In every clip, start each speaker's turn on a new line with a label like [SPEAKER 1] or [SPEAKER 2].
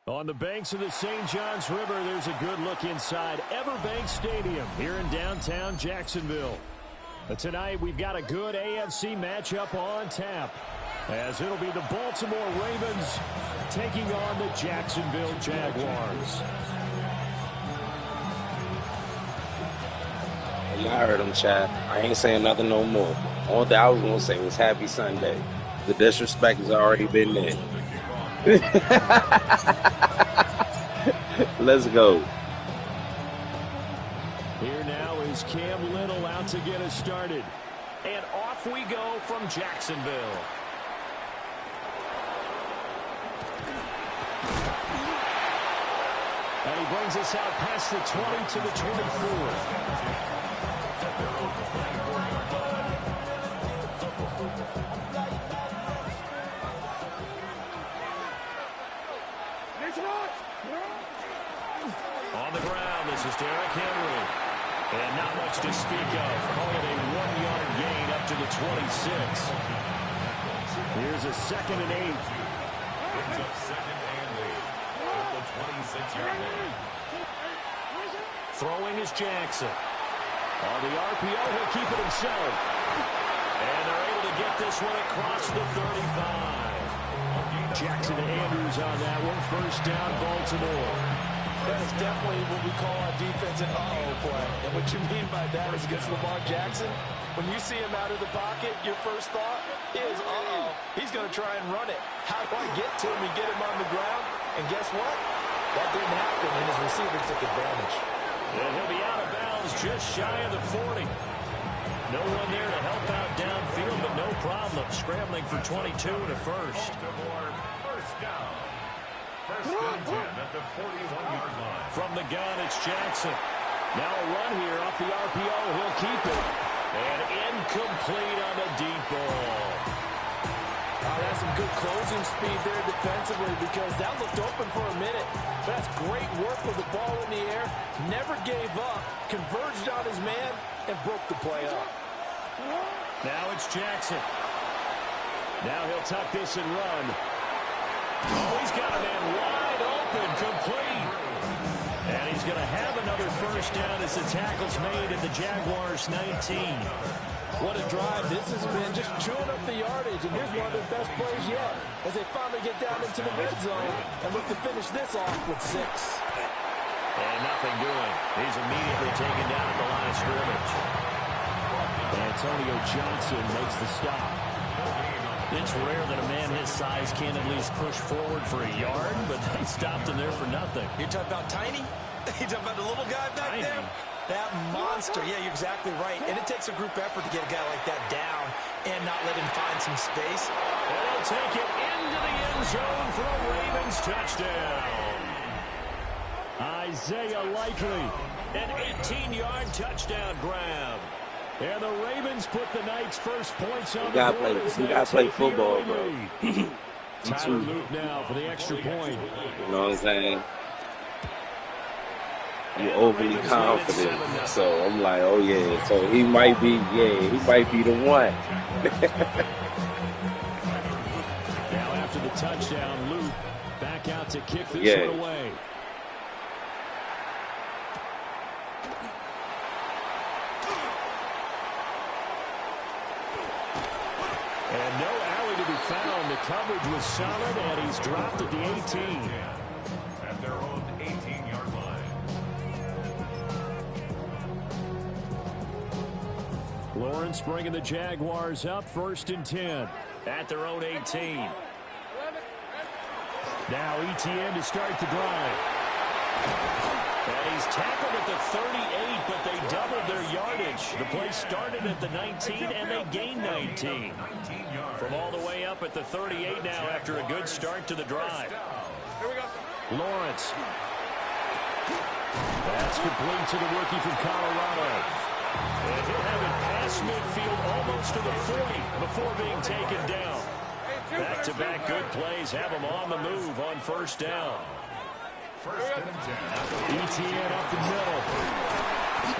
[SPEAKER 1] On the banks of the St. Johns River, there's a good look inside Everbank Stadium here in downtown Jacksonville. But tonight, we've got a good AFC matchup on tap, as it'll be the Baltimore Ravens taking on the Jacksonville Jaguars.
[SPEAKER 2] Y'all heard him, Chad. I ain't saying nothing no more. All that I was going to say was Happy Sunday. The disrespect has already been there. Let's go.
[SPEAKER 1] Here now is Cam Little out to get us started. And off we go from Jacksonville. And he brings us out past the 20 to the 24. On the ground, this is Derrick Henry. And not much to speak of. Call it a 1-yard gain up to the 26. Here's a 2nd and 8.
[SPEAKER 3] It's a 2nd and 8. At the 26-yard line.
[SPEAKER 1] Throwing is Jackson. On the RPO, he'll keep it himself. And they're able to get this one across the 35. Jackson and Andrews on that one. First down, Baltimore.
[SPEAKER 4] That's definitely what we call our defense an uh-oh play. And what you mean by that is against Lamar Jackson, when you see him out of the pocket, your first thought is, uh-oh, he's going to try and run it. How do I get to him and get him on the ground? And guess what? That didn't happen, and his receivers took advantage.
[SPEAKER 1] And he'll be out of bounds just shy of the 40. No one there to help out downfield, but no problem. Scrambling for 22 and a first.
[SPEAKER 3] First down. First and 10 at the 41-yard line.
[SPEAKER 1] From the gun, it's Jackson. Now a run here off the RPO. He'll keep it. And incomplete on the deep ball.
[SPEAKER 4] That's some good closing speed there defensively, because that looked open for a minute. That's great work with the ball in the air. Never gave up. Converged on his man and broke the play up.
[SPEAKER 1] Now it's Jackson. Now he'll tuck this and run. Oh, he's got a man wide open, complete. And he's going to have another first down as the tackle's made at the Jaguars 19.
[SPEAKER 4] What a drive this has been, just chewing up the yardage. And here's one of their best plays yet, as they finally get down into the red zone and look to finish this off with 6.
[SPEAKER 1] And nothing doing. He's immediately taken down at the line of scrimmage. Antonio Johnson makes the stop. It's rare that a man his size can't at least push forward for a yard, but they stopped him there for nothing.
[SPEAKER 4] You're talking about tiny? You're talking about the little guy back
[SPEAKER 1] Tiny.
[SPEAKER 4] there? That monster. Yeah, you're exactly right. And it takes a group effort to get a guy like that down and not let him find some space.
[SPEAKER 1] And he'll take it into the end zone for a Ravens touchdown. Isaiah Likely, an 18-yard touchdown grab. And the Ravens put the Knights' first points on the board.
[SPEAKER 2] You gotta play football, bro.
[SPEAKER 1] Tyler Luke now for the extra point.
[SPEAKER 2] You know what I'm saying? You're overly confident. So I'm like, oh yeah. So he might be the one.
[SPEAKER 1] Now after the touchdown, Luke back out to kick this one away. And no alley to be found. The coverage was solid, and he's dropped at the 18.
[SPEAKER 3] At their own 18-yard line.
[SPEAKER 1] Lawrence bringing the Jaguars up, 1st and 10 at their own 18. Now Etienne to start the drive. And he's tackled at the 38, but they doubled their yardage. The play started at the 19, and they gained 19. From all the way up at the 38 now after a good start to the drive. Lawrence. That's complete to the rookie from Colorado. And he'll have it past midfield almost to the 40 before being taken down. Back-to-back good plays have him on the move on first down. Etienne up the middle.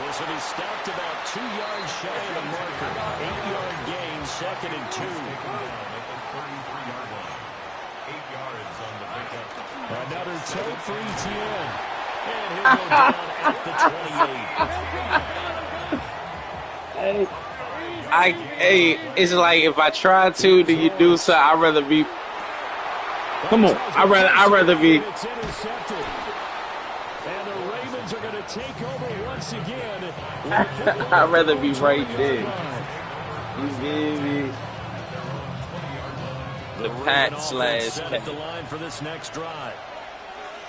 [SPEAKER 1] So he stopped about 2 yards shy of the marker. 8-yard gain, 2nd and 2.
[SPEAKER 3] yards on the pickup.
[SPEAKER 1] Another toe for ETN. And he'll go down at the 28.
[SPEAKER 2] Hey, it's like if I try to, do you do so? I'd rather be. Come on, I'd rather be.
[SPEAKER 1] It's intercepted. And the Ravens are going to take over once again.
[SPEAKER 2] I'd rather be right there. You give me the pat slash
[SPEAKER 1] set at the line for this next drive.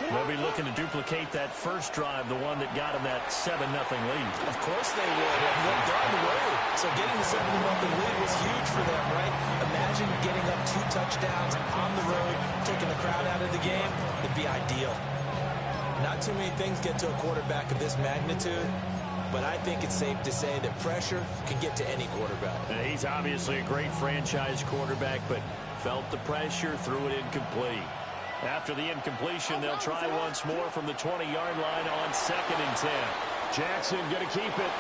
[SPEAKER 1] They'll be looking to duplicate that first drive, the one that got them that 7-0 lead.
[SPEAKER 4] Of course they would. And look, they're on the road. So getting the 7-0 lead was huge for them, right? Imagine getting up 2 touchdowns on the road, taking the crowd out of the game. It'd be ideal. Not too many things get to a quarterback of this magnitude, but I think it's safe to say that pressure can get to any quarterback.
[SPEAKER 1] He's obviously a great franchise quarterback, but felt the pressure, threw it incomplete. After the incompletion, they'll try once more from the 20-yard line on 2nd and 10. Jackson going to keep it.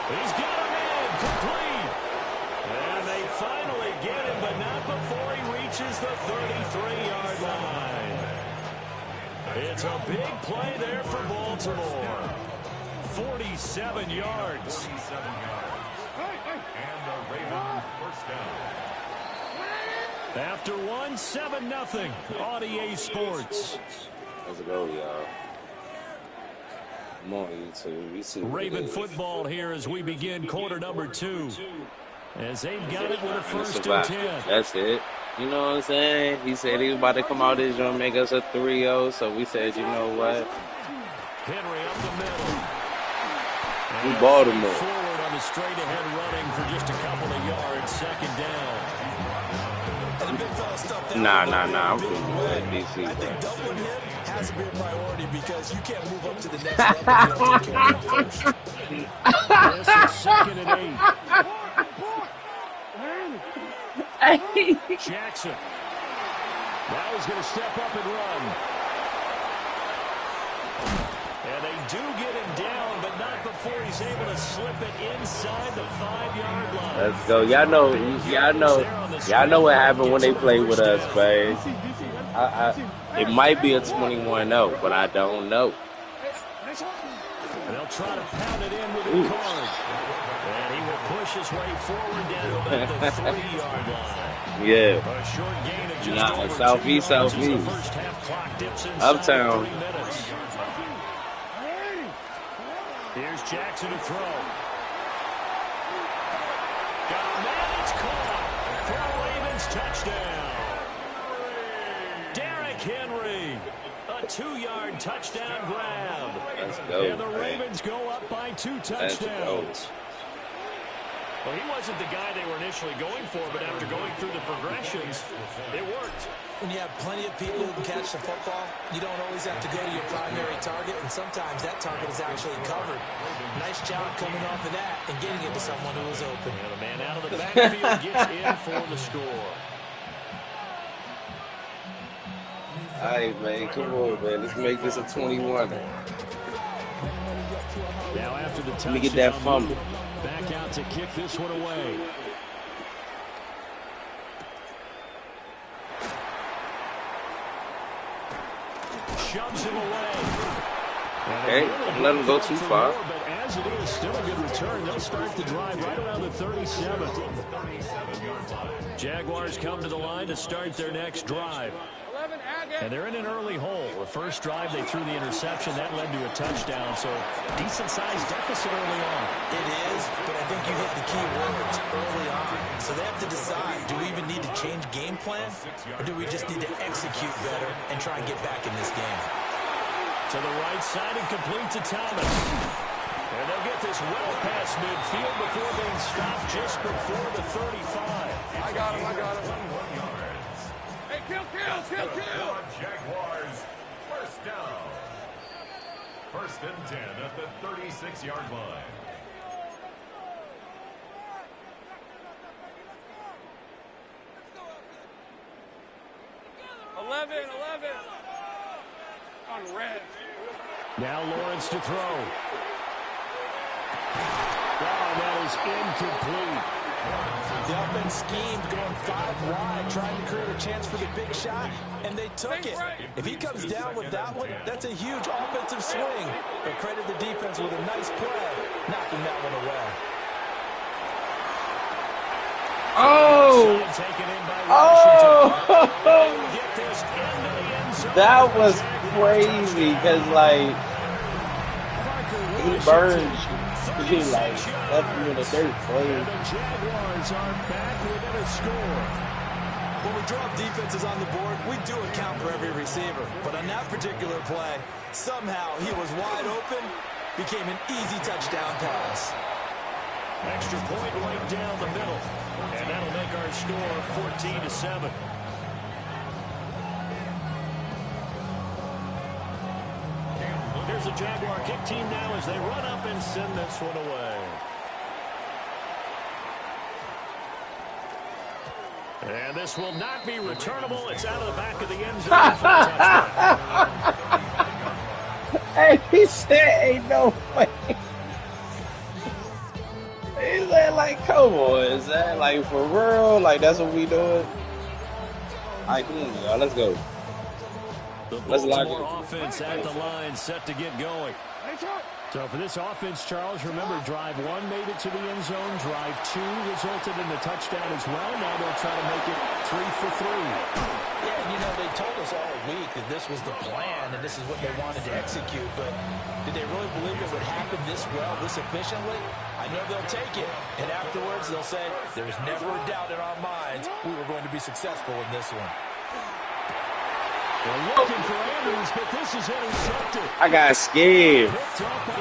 [SPEAKER 1] He's got him in, complete. And they finally get him, but not before he reaches the 33-yard line. It's a big play there for Baltimore. 47 yards.
[SPEAKER 3] 47 yards. And the Ravens first down.
[SPEAKER 1] After 7-0 on EA Sports.
[SPEAKER 2] Let's go, y'all. Come on, YouTube. You see
[SPEAKER 1] Raven football here as we begin quarter number 2. As they've got it with a 1st and 10.
[SPEAKER 2] That's it. You know what I'm saying? He said he was about to come out this joint and make us a 3-0. So we said, you know what?
[SPEAKER 1] Henry up the middle.
[SPEAKER 2] We Baltimore.
[SPEAKER 1] Forward on the straight ahead running for just a couple of yards. 2nd down.
[SPEAKER 2] Nah. I'm feeling good, DC.
[SPEAKER 4] I think doubling him has to be a priority because you can't move up to the next level if you don't take care of him first.
[SPEAKER 1] This is 2nd and 8. Jackson. Now he's going to step up and run. And they do get him down, but not before he's able to slip it inside the 5-yard line.
[SPEAKER 2] Let's go. Y'all know what happened when they play with us, man. It might be a 21-0, but I don't know.
[SPEAKER 1] And they'll try to pound it in with a card. And he will push his way forward down to about the 3-yard line.
[SPEAKER 2] Yeah.
[SPEAKER 1] A short gain of just over
[SPEAKER 2] Southeast.
[SPEAKER 1] The first half clock dips inside
[SPEAKER 2] Uptown.
[SPEAKER 1] 3 minutes. Here's Jackson to throw. Got him out. It's caught for a Ravens touchdown. Derrick Henry. A 2-yard touchdown grab.
[SPEAKER 2] Let's go.
[SPEAKER 1] And the Ravens go up by 2 touchdowns. Well, he wasn't the guy they were initially going for, but after going through the progressions, it worked.
[SPEAKER 4] When you have plenty of people who can catch the football, you don't always have to go to your primary target, and sometimes that target is actually covered. Nice job coming off of that and getting it to someone who was open.
[SPEAKER 1] And the man out of the backfield gets in for the score.
[SPEAKER 2] All right, man. Come on, man. Let's make this a 21.
[SPEAKER 1] Now after the touchdown,
[SPEAKER 2] Let me get that fumble.
[SPEAKER 1] Back out to kick this one away. Shoves him away.
[SPEAKER 2] Okay, don't let him go too far.
[SPEAKER 1] But as it is, still a good return. They'll start the drive right around the 37. Jaguars come to the line to start their next drive. And they're in an early hole. The first drive, they threw the interception. That led to a touchdown. So, decent-sized deficit early on.
[SPEAKER 4] It is, but I think you hit the key words early on. So they have to decide, do we even need to change game plan? Or do we just need to execute better and try and get back in this game?
[SPEAKER 1] To the right side and complete to Thomas. And they'll get this well past midfield before being stopped just before the 35.
[SPEAKER 3] I got him. Hey, kill. Jaguars, first down. 1st and 10 at the 36-yard line.
[SPEAKER 5] Eleven on red.
[SPEAKER 1] Now Lawrence to throw. Oh, that is incomplete.
[SPEAKER 4] The offense schemed going 5 wide, trying to create a chance for the big shot, and they took it. If he comes down with that one, that's a huge offensive swing. But credit the defense with a nice play, knocking that one away.
[SPEAKER 2] Oh! Oh! That was crazy because, like, he burned. He, like, left you in the dirt, play.
[SPEAKER 1] The Jaguars are back within a score.
[SPEAKER 4] When we draw up defenses on the board, we do account for every receiver. But on that particular play, somehow he was wide open, became an easy touchdown pass.
[SPEAKER 1] Extra point right down the middle. And that'll make our score 14-7. Here's the Jaguar kick team now as they run up and send this one away. And this will not be returnable. It's out of the back of the end zone for a touchdown.
[SPEAKER 2] Hey, he said, ain't no way. Is that like, come on, is that like for real? Like, that's what we doing? All right, come on, y'all, let's go. Let's lock it.
[SPEAKER 1] Offense at the line, set to get going. So for this offense, Charles, remember, drive 1 made it to the end zone. Drive 2 resulted in the touchdown as well. Now they'll try to make it 3 for 3.
[SPEAKER 4] Yeah, and you know, they told us all week that this was the plan and this is what they wanted to execute. But did they really believe it would happen this well, this efficiently? I know they'll take it. And afterwards, they'll say, there's never a doubt in our minds we were going to be successful in this one.
[SPEAKER 1] They're looking for Andrews, but this is intercepted.
[SPEAKER 2] I got scared.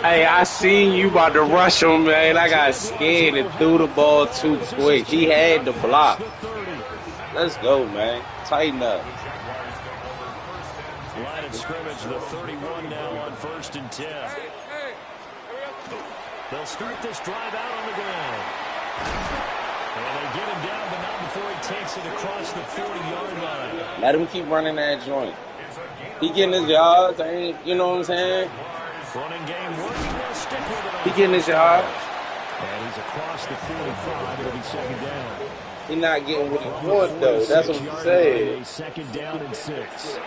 [SPEAKER 2] Hey, I seen you about to rush him, man. I got scared and threw the ball too quick. He had the block. Let's go, man. Tighten up.
[SPEAKER 1] Line of scrimmage, the 31 now on 1st and 10. They'll start this drive out on the ground. And they get him down, but not before he takes it across the 40-yard line.
[SPEAKER 2] Let him keep running that joint. He getting his yards, you know what I'm saying?
[SPEAKER 1] Running game working, they'll stick with it.
[SPEAKER 2] He getting his yards.
[SPEAKER 1] And he's across the 45. It'll be second down.
[SPEAKER 2] He not getting what he wants, though. That's what I'm saying.
[SPEAKER 1] Second down and 6.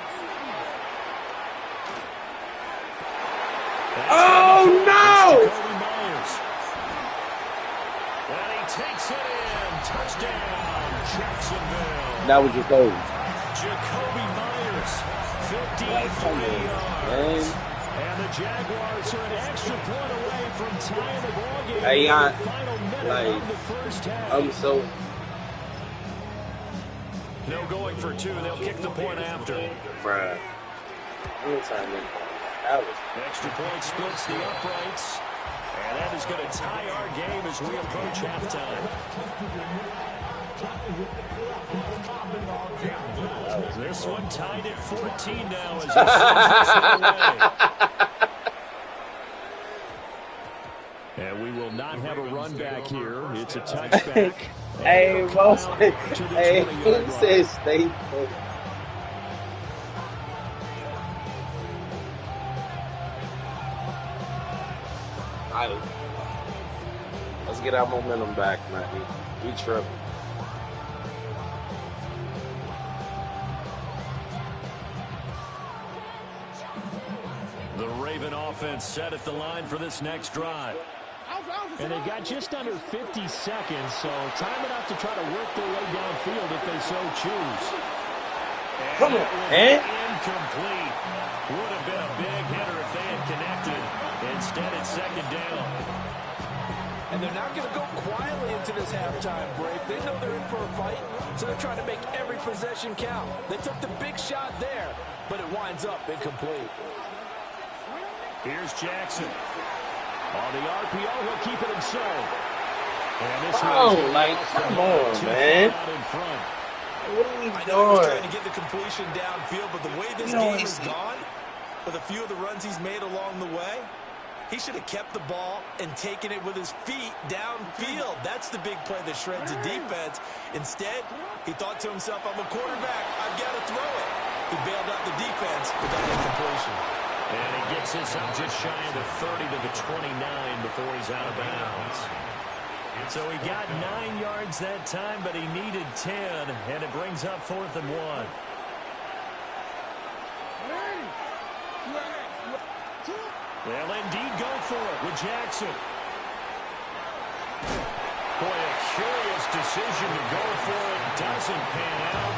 [SPEAKER 2] Oh, no!
[SPEAKER 1] And he takes it in. Touchdown, Jacksonville.
[SPEAKER 2] That was Jacoby.
[SPEAKER 1] Jacoby Myers, 53 yards. And the Jaguars are an extra point away from tying the ball game.
[SPEAKER 2] Hey,
[SPEAKER 1] Final minute
[SPEAKER 2] like,
[SPEAKER 1] of the first half.
[SPEAKER 2] I'm so...
[SPEAKER 1] No going for 2. They'll kick the point after.
[SPEAKER 2] Bruh. That was...
[SPEAKER 1] Extra point splits the uprights. And that is going to tie our game as we approach halftime. This one tied at 14 now as he sends this one away. And we will not have a run back here. It's a touchback.
[SPEAKER 2] Hey, most, hey, he said stay put. Let's get our momentum back, man. We tripping.
[SPEAKER 1] The Raven offense set at the line for this next drive. And they've got just under 50 seconds, so time enough to try to work their way downfield if they so choose.
[SPEAKER 2] Come on, man.
[SPEAKER 1] Incomplete. Would have been a big hitter if they had connected. Instead, it's second down.
[SPEAKER 4] And they're not going to go quietly into this halftime break. They know they're in for a fight, so they're trying to make every possession count. They took the big shot there, but it winds up incomplete.
[SPEAKER 1] Here's Jackson. On the RPO, he'll keep it himself. And this
[SPEAKER 2] like, come on, man. What are we
[SPEAKER 4] I know he's
[SPEAKER 2] doing?
[SPEAKER 4] trying to get the completion downfield, but the way this game has gone, with a few of the runs he's made along the way, he should have kept the ball and taken it with his feet downfield. That's the big play that shreds the defense. Instead, he thought to himself, I'm a quarterback, I've got to throw it. He bailed out the defense with that incompletion.
[SPEAKER 1] And he gets this up just shy of the 30 to the 29 before he's out of bounds. So he got 9 yards that time, but he needed 10, and it brings up 4th and 1. They'll indeed go for it with Jackson. Boy, a curious decision to go for it. Doesn't pan out.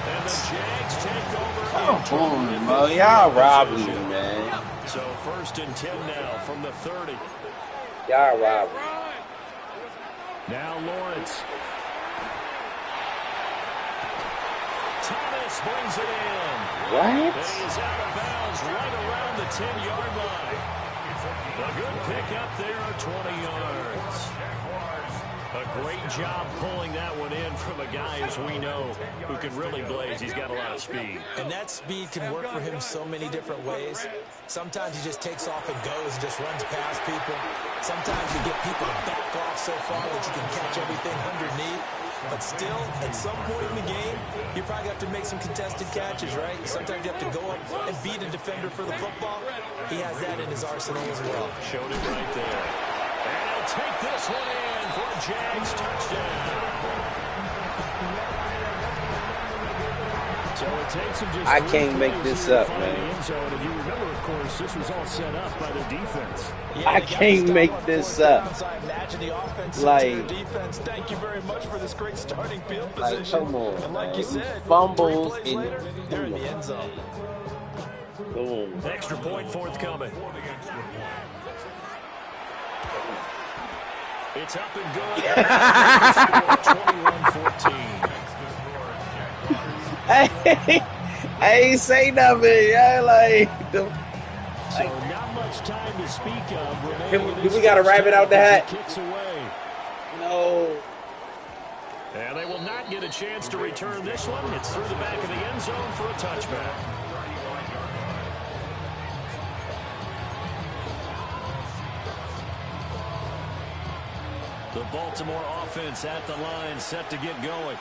[SPEAKER 1] And the Jags take over.
[SPEAKER 2] Come on, Mo. Y'all robbing me, man.
[SPEAKER 1] So 1st and 10 now from the 30.
[SPEAKER 2] Y'all robbing me.
[SPEAKER 1] Now Lawrence. Thomas brings it in.
[SPEAKER 2] What?
[SPEAKER 1] And he's out of bounds right around the 10-yard line. A good pickup there, 20 yards. A great job pulling that one in from a guy, as we know, who can really blaze. He's got a lot of speed.
[SPEAKER 4] And that speed can work for him so many different ways. Sometimes he just takes off and goes and just runs past people. Sometimes you get people to back off so far that you can catch everything underneath. But still, at some point in the game, you probably have to make some contested catches, right? Sometimes you have to go up and beat a defender for the football. He has that in his arsenal as well.
[SPEAKER 1] Showed it right there. And he'll take this one in for a Jags touchdown. So it takes him just
[SPEAKER 2] I can't make this up, man.
[SPEAKER 1] And you remember, of course, this was all set up by the defense.
[SPEAKER 2] Yeah, I can't make this up. Like,
[SPEAKER 4] defense, thank you very much for this great starting field
[SPEAKER 2] like,
[SPEAKER 4] position.
[SPEAKER 2] come on,
[SPEAKER 4] and like you
[SPEAKER 2] man.
[SPEAKER 4] said,
[SPEAKER 2] Fumbles
[SPEAKER 4] later,
[SPEAKER 2] in
[SPEAKER 4] they're in the end zone.
[SPEAKER 2] Boom.
[SPEAKER 1] Extra point forthcoming. It's up and good. 21-14.
[SPEAKER 2] Hey, I ain't say nothing. Yeah, like,
[SPEAKER 1] So not much time to speak of.
[SPEAKER 2] do we gotta wrap it out the hat?
[SPEAKER 1] Kicks away.
[SPEAKER 2] No.
[SPEAKER 1] And they will not get a chance to return this one. It's through the back of the end zone for a touchback. The Baltimore offense at the line, set to get going.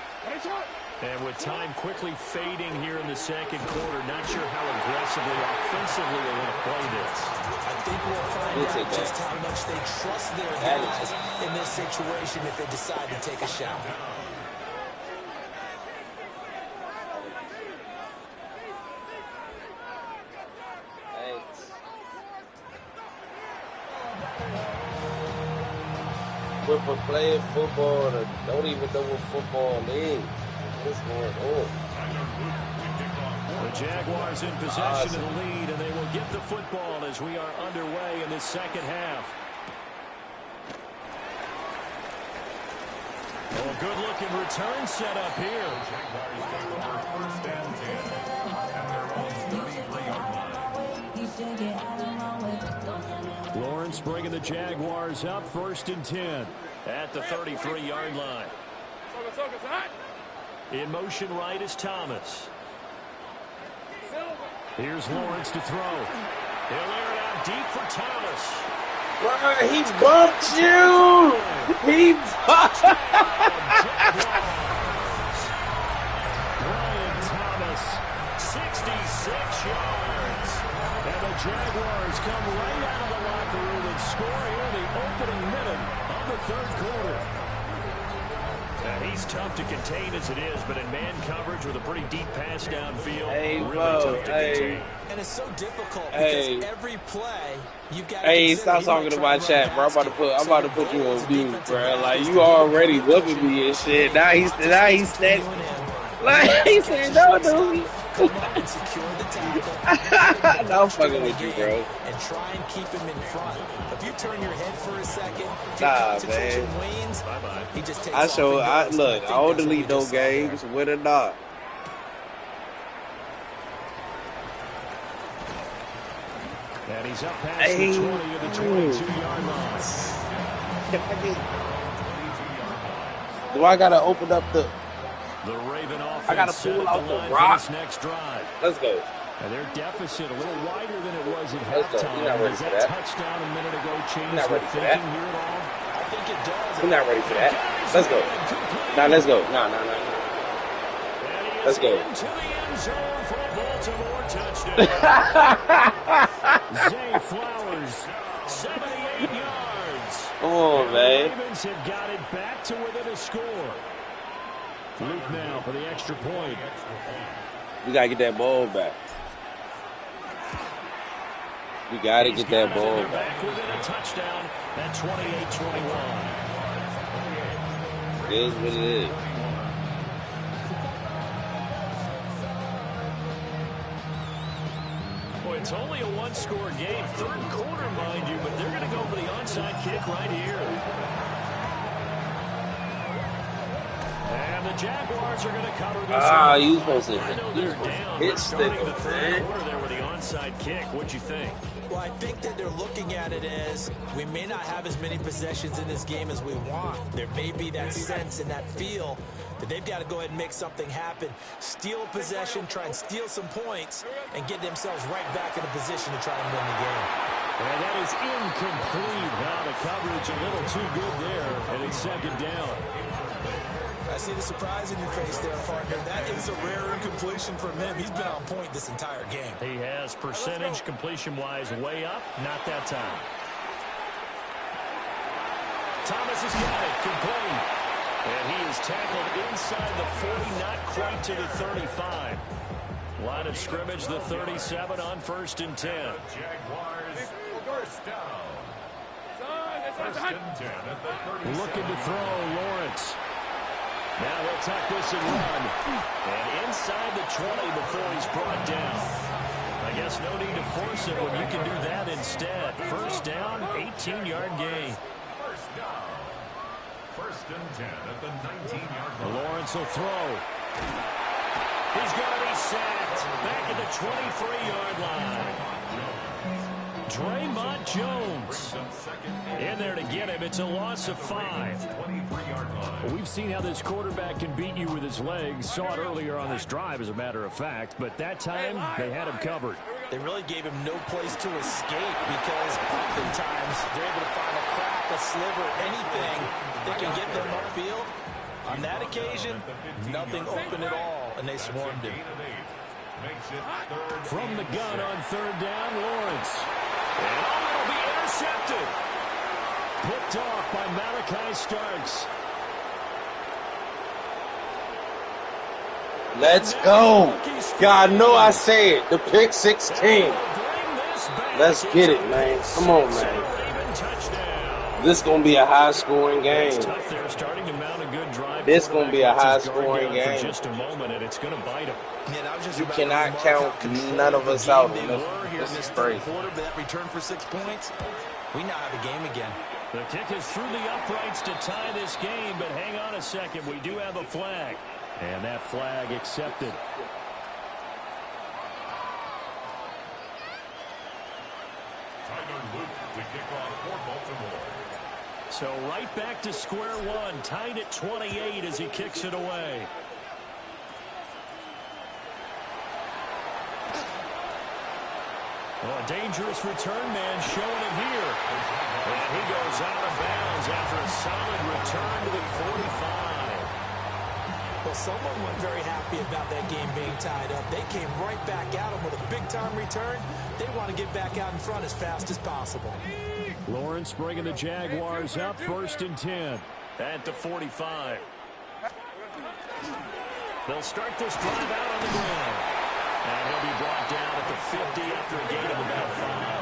[SPEAKER 1] And with time quickly fading here in the second quarter, not sure how aggressively, offensively they want to play this.
[SPEAKER 4] I think we'll find out just how much they trust their guys in this situation if they decide to take a shot.
[SPEAKER 2] We're for playing football that don't even know what football is. What's going on?
[SPEAKER 1] The Jaguars in possession of the lead, and they will get the football as we are underway in this second half. Oh, good-looking return set up here. Lawrence bringing the Jaguars up, 1st and 10 at the 33-yard line. In motion right is Thomas. Here's Lawrence to throw. He'll air it out deep for Thomas.
[SPEAKER 2] Bro, he bumped you! He bumped
[SPEAKER 1] Brian Thomas, 66 yards. And the Jaguars come right out of the locker room and score here in the opening minute of the third quarter. And he's tough to contain as it is, but in man coverage with a pretty deep pass downfield, really tough to contain.
[SPEAKER 4] And it's so difficult because every play you've got to
[SPEAKER 2] Hey, stop talking to my chat, bro. I'm about to put you on mute, bro. Like, you already whooping me and shit. Now he's standing. Like, he said, no, dude.
[SPEAKER 4] Come up and secure the tackle.
[SPEAKER 2] No, I'm fucking with you, bro.
[SPEAKER 4] And try and keep him in front. If you turn your head for a second,
[SPEAKER 2] nah, man.
[SPEAKER 4] Wanes, he just takes
[SPEAKER 2] I don't delete no games, win or not.
[SPEAKER 1] And he's up past the 20 of the 22-yard line.
[SPEAKER 2] Do I gotta open up the
[SPEAKER 1] Raven offense?
[SPEAKER 2] I gotta pull out the rock.
[SPEAKER 1] Next drive.
[SPEAKER 2] Let's go.
[SPEAKER 1] And their deficit a little wider than it was at
[SPEAKER 2] Let's go.
[SPEAKER 1] halftime.
[SPEAKER 2] You're not ready
[SPEAKER 1] Does
[SPEAKER 2] for
[SPEAKER 1] that
[SPEAKER 2] that.
[SPEAKER 1] touchdown a minute ago change
[SPEAKER 2] You're not
[SPEAKER 1] the
[SPEAKER 2] ready for
[SPEAKER 1] thinking
[SPEAKER 2] that.
[SPEAKER 1] here at all?
[SPEAKER 4] I think it does.
[SPEAKER 2] We're not ready for that. Let's go. Nah, let's go. Nah. Let's go.
[SPEAKER 1] Into the end zone for a Baltimore touchdown. Zay Flowers, 78 yards.
[SPEAKER 2] Come on, man.
[SPEAKER 1] The Ravens have got it back to within a score. Luke now for the extra point.
[SPEAKER 2] We got to get that ball back. We got to get that ball back.
[SPEAKER 1] Back within a touchdown at 28-21.
[SPEAKER 2] It is what it is.
[SPEAKER 1] Boy, it's only a one-score game. Third quarter, mind you, but they're going to go for the onside kick right here. And the Jaguars are going to cover this.
[SPEAKER 2] You supposed to hit stick
[SPEAKER 1] the third
[SPEAKER 2] man.
[SPEAKER 1] quarter there with the onside kick. What'd you think?
[SPEAKER 4] Well, I think that they're looking at it as we may not have as many possessions in this game as we want. There may be that sense and that feel that they've got to go ahead and make something happen. Steal a possession, try and steal some points, and get themselves right back in a position to try and win the game.
[SPEAKER 1] And that is incomplete. Now the coverage a little too good there, and it's second down.
[SPEAKER 4] I see the surprise in your face there, partner. That is a rare incompletion from him. He's been on point this entire game.
[SPEAKER 1] He has percentage completion-wise way up. Not that time. Thomas has got it. Complete. And he is tackled inside the 40, not quite to the 35. Line of scrimmage, the 37 on 1st and 10.
[SPEAKER 3] Jaguars first down. First and 10 at the 37.
[SPEAKER 1] Looking to throw, Lawrence. Now he'll tuck this and run. And inside the 20 before he's brought down. I guess no need to force it when you can do that instead. First down, 18-yard gain.
[SPEAKER 3] First down. First and 10 at the 19-yard line.
[SPEAKER 1] Lawrence will throw. He's going to be sacked. Back at the 23-yard line. Draymond Jones in there to get him. It's a loss of 5. Well, we've seen how this quarterback can beat you with his legs. Saw it earlier on this drive, as a matter of fact. But that time, they had him covered.
[SPEAKER 4] They really gave him no place to escape because oftentimes they're able to find a crack, a sliver, anything that can get them upfield. On that occasion, nothing open at all, and they swarmed him.
[SPEAKER 1] From the gun on third down, Lawrence. And it'll be intercepted. Picked off by Malachi Starks.
[SPEAKER 2] Let's go. God, know I say it. The pick 16. Let's get it, man. Come on, man. This is going to be a high-scoring game. This is going to be a high-scoring game.
[SPEAKER 1] Just a moment, and it's going to bite him.
[SPEAKER 2] You cannot count none of us out on this. This is crazy.
[SPEAKER 4] That return for 6 points. We now have a game again.
[SPEAKER 1] The kick is through the uprights to tie this game, but hang on a second. We do have a flag. And that flag accepted. So right back to square one, tied at 28 as he kicks it away. Well, a dangerous return man showing it here. And he goes out of bounds after a solid return to the 45.
[SPEAKER 4] Well, someone wasn't very happy about that game being tied up. They came right back at him with a big-time return. They want to get back out in front as fast as possible.
[SPEAKER 1] Lawrence bringing the Jaguars up, 1st and 10 at the 45. They'll start this drive out on the ground. And he'll be brought down at the 50 after a gain of about 5.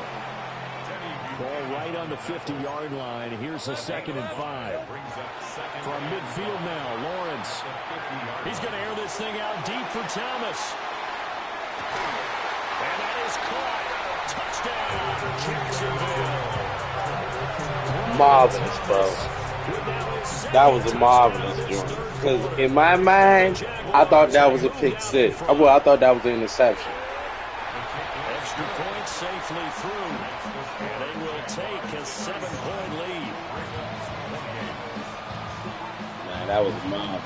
[SPEAKER 1] Ball right on the 50-yard line. Here's a 2nd and 5. From midfield now, Lawrence. He's going to air this thing out deep for Thomas. And that is caught. Touchdown, Jacksonville.
[SPEAKER 2] Marvelous, bro. That was a marvelous joint. Because in my mind, I thought that was a pick 6. Well, I thought that was an interception.
[SPEAKER 1] Extra point safely through. And they will take a 7-point lead.
[SPEAKER 2] Man, that was marvelous.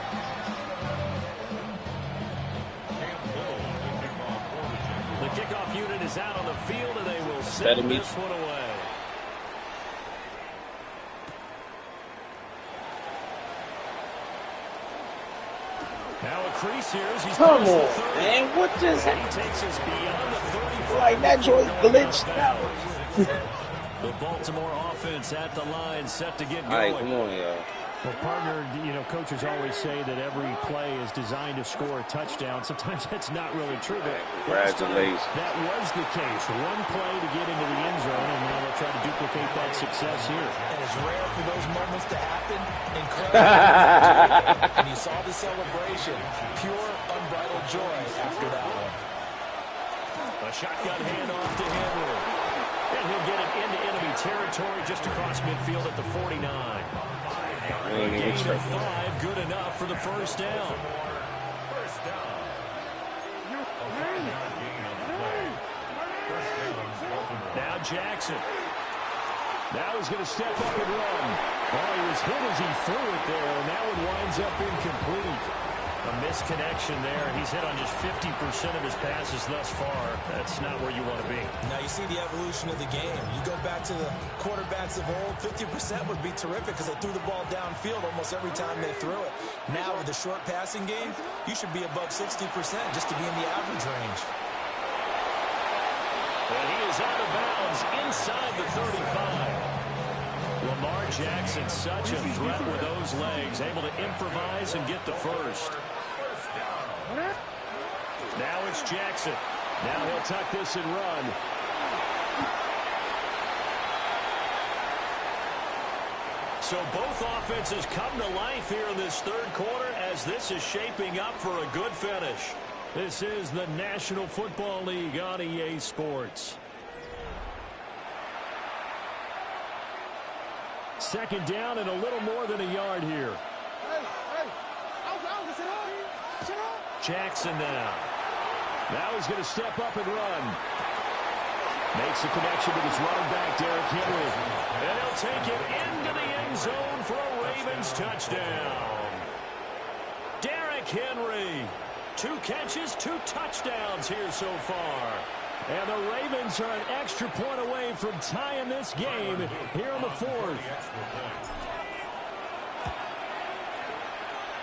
[SPEAKER 1] The kickoff unit is out on the field, and they will send this one away. Now a crease here as he's
[SPEAKER 2] Come on, man. What just happened?
[SPEAKER 1] He takes us beyond the 35.
[SPEAKER 2] Like that joint glitched out.
[SPEAKER 1] The Baltimore offense at the line, set to get going.
[SPEAKER 2] All right, come on, y'all.
[SPEAKER 1] Well, partner, you know, coaches always say that every play is designed to score a touchdown. Sometimes that's not really true, but
[SPEAKER 2] Congratulations.
[SPEAKER 1] that was the case. One play to get into the end zone, and now they'll try to duplicate that success here.
[SPEAKER 4] And it's rare for those moments to happen. Incredible. And you saw the celebration. Pure, unbridled joy after that one.
[SPEAKER 1] A shotgun handoff to Henry. And he'll get it into enemy territory just across midfield at the 49. A gain of 5, good enough for the first down. Now Jackson. Now he's going to step up and run. Oh, he was hit as he threw it there, and that one winds up incomplete. A misconnection there. He's hit on just 50% of his passes thus far. That's not where you want to be.
[SPEAKER 4] Now you see the evolution of the game. You go back to the quarterbacks of old, 50% would be terrific because they threw the ball downfield almost every time they threw it. Now with the short passing game, you should be above 60% just to be in the average range.
[SPEAKER 1] And he is out of bounds inside the 35. Lamar Jackson, such a threat with those legs, able to improvise and get the first. Now it's Jackson. Now he'll tuck this and run. So both offenses come to life here in this third quarter as this is shaping up for a good finish. This is the National Football League on EA Sports. Second down and a little more than a yard here. Jackson now. Now he's going to step up and run. Makes the connection with his running back, Derrick Henry. And he'll take it into the end zone for a Ravens touchdown. Derrick Henry. 2 catches, 2 touchdowns here so far. And the Ravens are an extra point away from tying this game here in the fourth.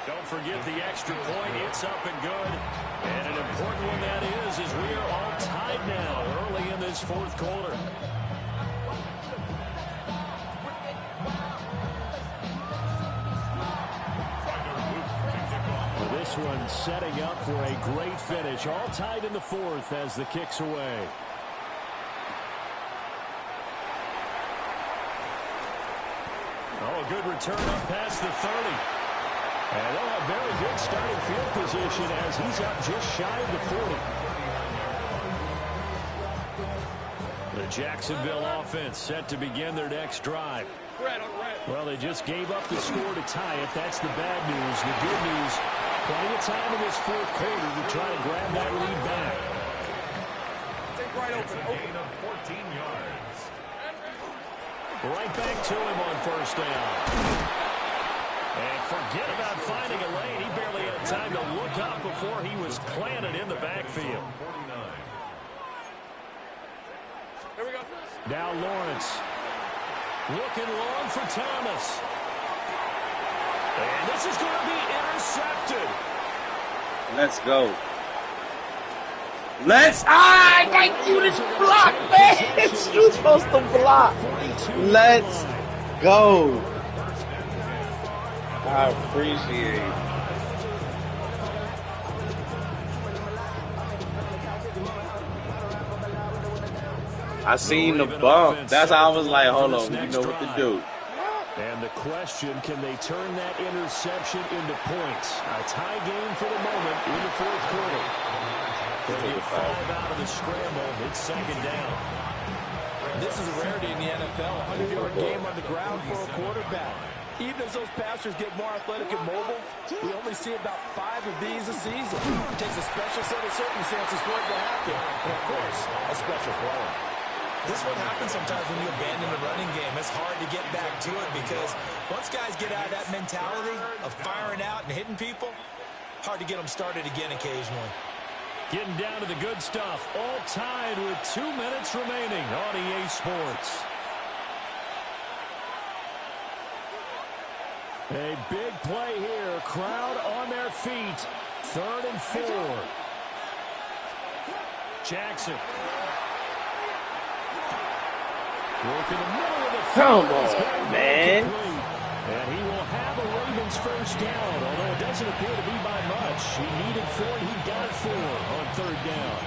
[SPEAKER 1] Don't forget the extra point. It's up and good. And an important one that is as we are all tied now early in this fourth quarter. This one setting up for a great finish. All tied in the fourth as the kick's away. Oh, a good return up past the 30. And they'll have very good starting field position as he's up just shy of the 40. The Jacksonville offense set to begin their next drive. Well, they just gave up the score to tie it. That's the bad news. The good news, plenty of time in this fourth quarter to try to grab that lead back.
[SPEAKER 3] Gain of 14 yards.
[SPEAKER 1] Right back to him on first down. And forget about finding a lane. He barely had time to look up before he was planted in the backfield.
[SPEAKER 5] Here we go.
[SPEAKER 1] Now Lawrence. Looking long for Thomas. And this is going to be intercepted.
[SPEAKER 2] Let's go. Thank you to block, man. You're supposed to block. Let's go. I appreciate it. I seen the bump. That's how I was like, hold on, you know what to do.
[SPEAKER 1] And the question, can they turn that interception into points? A tie game for the moment in the fourth quarter. They'll get 5 out of the scramble. It's second down.
[SPEAKER 4] This is a rarity in the NFL. 100-yard game on the ground for a quarterback. Even as those passers get more athletic and mobile, we only see about 5 of these a season. It takes a special set of circumstances for it to happen. And, of course, a special player. This is what happens sometimes when you abandon the running game. It's hard to get back to it because once guys get out of that mentality of firing out and hitting people, hard to get them started again occasionally.
[SPEAKER 1] Getting down to the good stuff. All tied with 2 minutes remaining on EA Sports. A big play here. Crowd on their feet. 3rd and 4. Jackson. Working the middle of the
[SPEAKER 2] Come
[SPEAKER 1] field.
[SPEAKER 2] on, man.
[SPEAKER 1] And he will have a Ravens first down, although it doesn't appear to be by much. He needed 4, and he got 4 on 3rd down.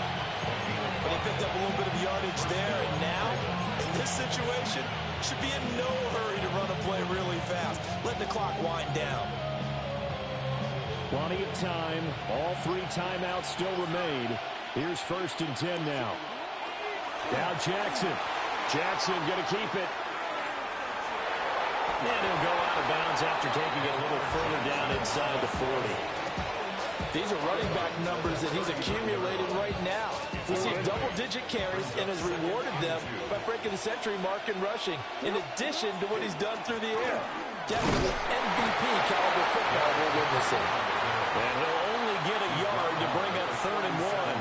[SPEAKER 4] But he picked up a little bit of yardage there, and now, in this situation, should be in no hurry to run a play really fast. Let the clock wind down.
[SPEAKER 1] Plenty of time. All 3 timeouts still remain. Here's 1st and 10 now. Now Jackson. Jackson going to keep it. And he'll go out of bounds after taking it a little further down inside the 40.
[SPEAKER 4] These are running back numbers that he's accumulated right now. We see double-digit carries and has rewarded them by breaking the century mark in rushing, in addition to what he's done through the air. Definitely MVP caliber football we're witnessing.
[SPEAKER 1] And he'll only get a yard to bring up 3rd and 1.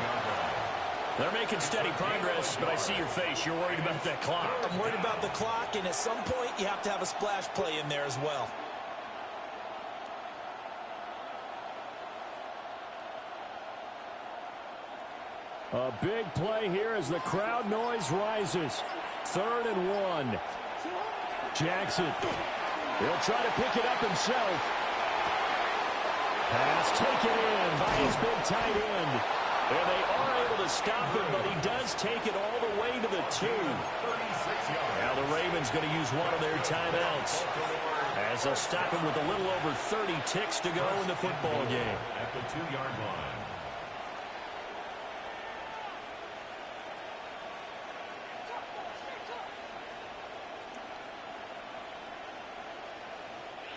[SPEAKER 1] They're making steady progress, but I see your face. You're worried about that clock.
[SPEAKER 4] I'm worried about the clock, and at some point, you have to have a splash play in there as well.
[SPEAKER 1] A big play here as the crowd noise rises. 3rd and 1. Jackson. He'll try to pick it up himself. Pass taken in by his big tight end. And they are able to stop him, but he does take it all the way to the 2. Now the Ravens going to use one of their timeouts, as they'll stop him with a little over 30 ticks to go in the football game.
[SPEAKER 3] At the 2-yard line.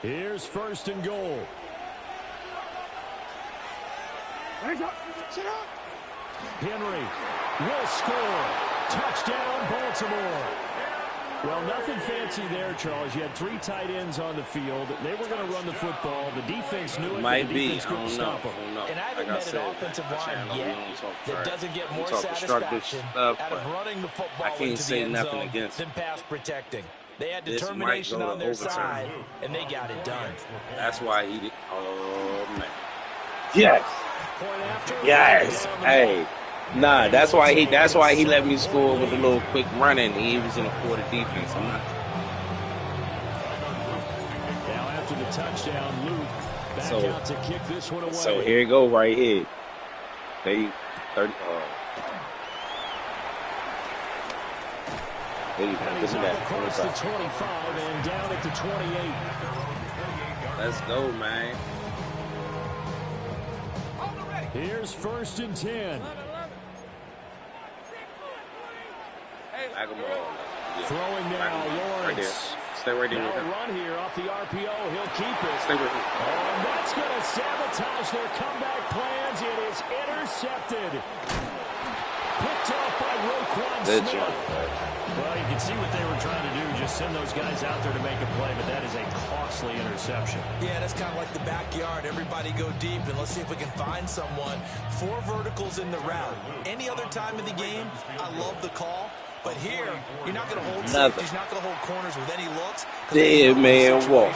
[SPEAKER 1] Here's 1st and goal. Henry will score. Touchdown, Baltimore. Well, nothing fancy there, Charles. You had 3 tight ends on the field. They were going to run the football. The defense knew it.
[SPEAKER 2] Might
[SPEAKER 1] the
[SPEAKER 2] be.
[SPEAKER 1] defense couldn't stop them.
[SPEAKER 4] And I haven't met an offensive line yet that doesn't get more satisfaction
[SPEAKER 2] stuff,
[SPEAKER 4] out of running the football
[SPEAKER 2] I can't
[SPEAKER 4] into the
[SPEAKER 2] say
[SPEAKER 4] end
[SPEAKER 2] nothing
[SPEAKER 4] zone
[SPEAKER 2] against
[SPEAKER 4] than pass protecting. They had
[SPEAKER 2] this
[SPEAKER 4] determination on their
[SPEAKER 2] overtime.
[SPEAKER 4] side, and they got it done.
[SPEAKER 2] That's why he did. Oh, man. Yes.
[SPEAKER 1] Point after.
[SPEAKER 2] Yes. Hey. Nah, that's why he let me score with a little quick running. He was in a quarter defense. I'm not.
[SPEAKER 1] Now after the touchdown, Luke back out to kick this one away.
[SPEAKER 2] So here you go right here. They 30. There you go.
[SPEAKER 1] And he's up across the 25 and down at the 28.
[SPEAKER 2] Let's go, man.
[SPEAKER 1] Here's 1st and 10. Throwing now, Lawrence.
[SPEAKER 2] Right there. Stay right there
[SPEAKER 1] now
[SPEAKER 2] with him.
[SPEAKER 1] A run here off the RPO. He'll keep it.
[SPEAKER 2] Stay with him.
[SPEAKER 1] And that's going to sabotage their comeback plans. It is intercepted. Picked off by Roquan Smith. Well, you can see what they were trying to do. Just send those guys out there to make a play, but that is a costly interception.
[SPEAKER 4] Yeah, that's kind of like the backyard. Everybody go deep, and let's see if we can find someone. 4 verticals in the route. Any other time of the game, I love the call. But here, you're not going to hold safeties, you're not going to hold corners with any looks.
[SPEAKER 2] Dead man walk.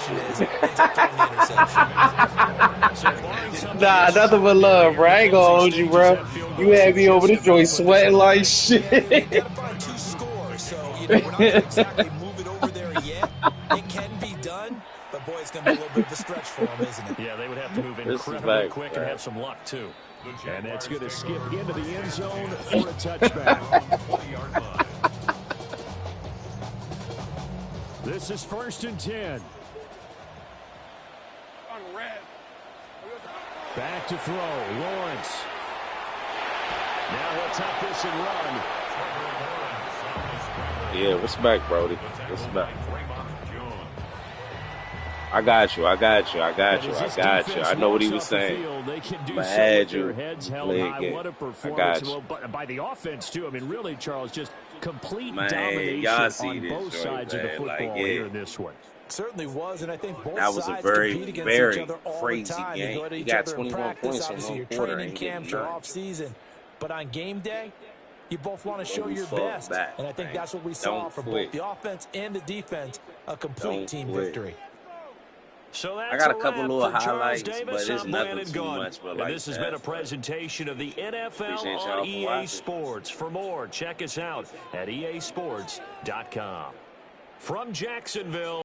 [SPEAKER 2] Nah, nothing but love, bro. I ain't gonna hold you, bro. You had me over this joint sweating like shit.
[SPEAKER 4] You got to find 2 scores, so we're not going to exactly move it over there yet. It can be done, but boy, it's going to be a little bit of a stretch for them, isn't it?
[SPEAKER 1] Yeah, they would have to move incredibly quick and have some luck, too. And that's going to skip into the end zone for a touchback. This is 1st and 10. Back to throw. Lawrence. Now he'll tuck this and run.
[SPEAKER 2] Yeah, respect, Brody. Respect. I got you. I know what he was saying. I had you. I got you.
[SPEAKER 1] But by the offense, too. I mean, really, Charles, just complete
[SPEAKER 2] domination
[SPEAKER 1] on both sides of the football here in this one.
[SPEAKER 4] Certainly was, and I think both
[SPEAKER 2] that was
[SPEAKER 4] sides
[SPEAKER 2] a very,
[SPEAKER 4] compete against
[SPEAKER 2] very
[SPEAKER 4] each other all
[SPEAKER 2] crazy
[SPEAKER 4] the time.
[SPEAKER 2] game.
[SPEAKER 4] You go to
[SPEAKER 2] He
[SPEAKER 4] each
[SPEAKER 2] got
[SPEAKER 4] other in
[SPEAKER 2] 21
[SPEAKER 4] practice,
[SPEAKER 2] points in
[SPEAKER 4] obviously
[SPEAKER 2] one
[SPEAKER 4] your
[SPEAKER 2] quarter.
[SPEAKER 4] training camps, your off season, but on game day, you both want to show your best, and I think that's what we saw from both the offense and the defense. A complete team victory.
[SPEAKER 1] So that's
[SPEAKER 2] I got a couple little highlights,
[SPEAKER 1] Davis,
[SPEAKER 2] but it's nothing too
[SPEAKER 1] gone.
[SPEAKER 2] much. But
[SPEAKER 1] and
[SPEAKER 2] like
[SPEAKER 1] this has been a presentation of the NFL on EA
[SPEAKER 2] watching.
[SPEAKER 1] Sports. For more, check us out at easports.com. From Jacksonville.